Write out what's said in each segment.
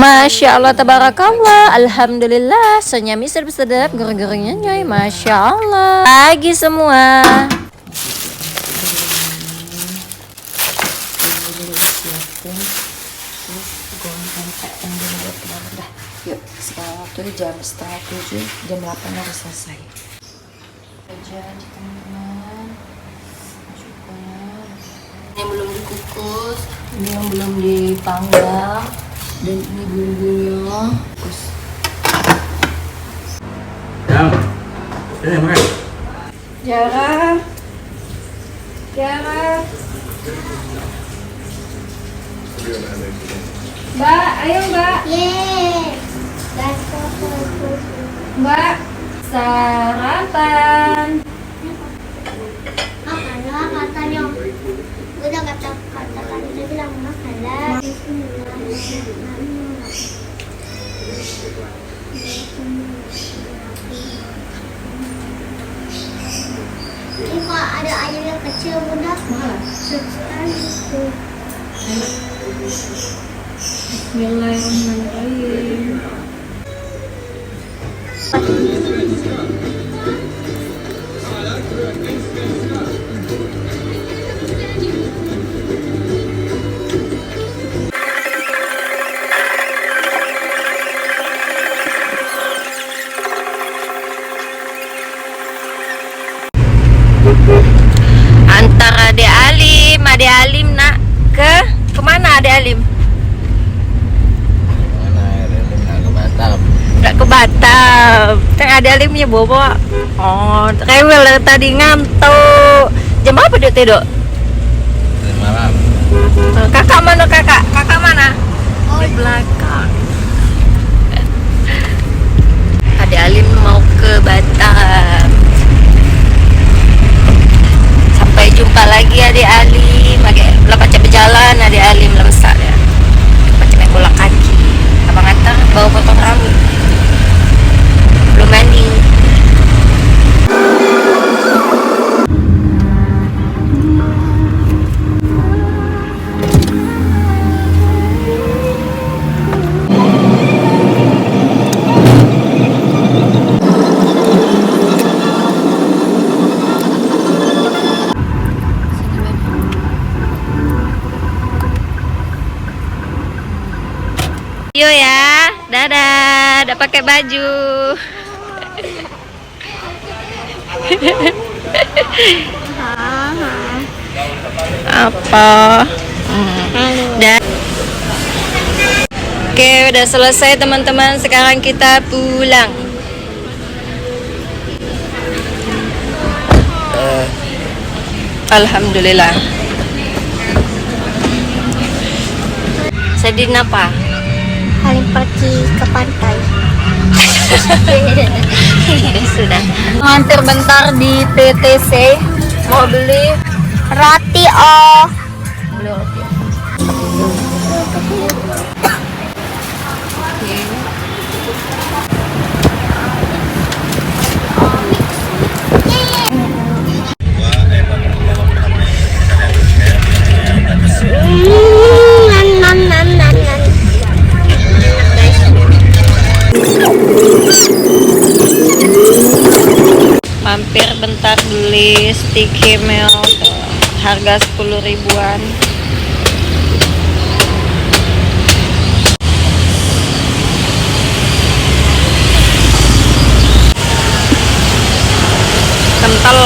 Masya Allah, tabarakallah, alhamdulillah, senyami sedap-sedap, goreng-gorengnya nyoy, Masya Allah. Pagi semua. Yuk, sekarang waktu jam 6:30, jam 8 harus selesai. Aja teman-teman, masukkan. Ini yang belum dikukus, ini yang belum dipanggang, dan ini bumbunya. Kukus. Ini makan. Jara, Mbak, ayo Mbak. Mbak, sarapan. Makan lah katanya. Udah kata tadi bilang makan lah. Ini kok ada ayam yang kecil bunda. Sekali itu. Bismillahirrahmanirrahim. Antara Ade Alim nak kemana Ade Alim? Nak ke Batam. Kan Ade Alimnya bobo. Oh, rewel tadi ngantuk. Jam apa dia tidur? Malam. Kakak mana kakak? Kakak mana? Di belakang. Ade Alim mau ke Batam. Sampai jumpa lagi Ade Alim. Lepas capek jalan Ade Alim lemsak ya. Macam main bola kaki. Abang antar bawa potong rambut. Belum mandi. Yo ya, dadah, udah pakai baju. Apa? Dan oke, udah selesai teman-teman. Sekarang kita pulang. Alhamdulillah. Sedih apa? Paling pergi ke pantai. Sudah. Mampir bentar di TTC. Mau beli Roti oh. beli roti. Nan. Mampir bentar beli sticky milk, harga 10 ribuan. Kental.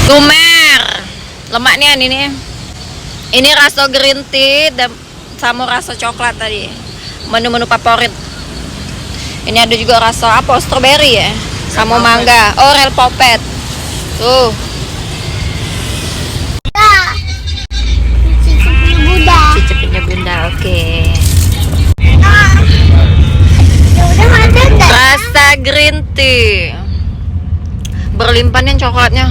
Lumer. Lemaknya ini. Ini rasa green tea dan sama rasa coklat tadi. Menu-menu favorit. Ini ada juga rasa apa? Strawberry ya? Sama mangga. Oh, Real Popet. Tuh. Cicipnya bunda. Oke. Ya udah ada. Rasa green tea. Berlimpah nih coklatnya.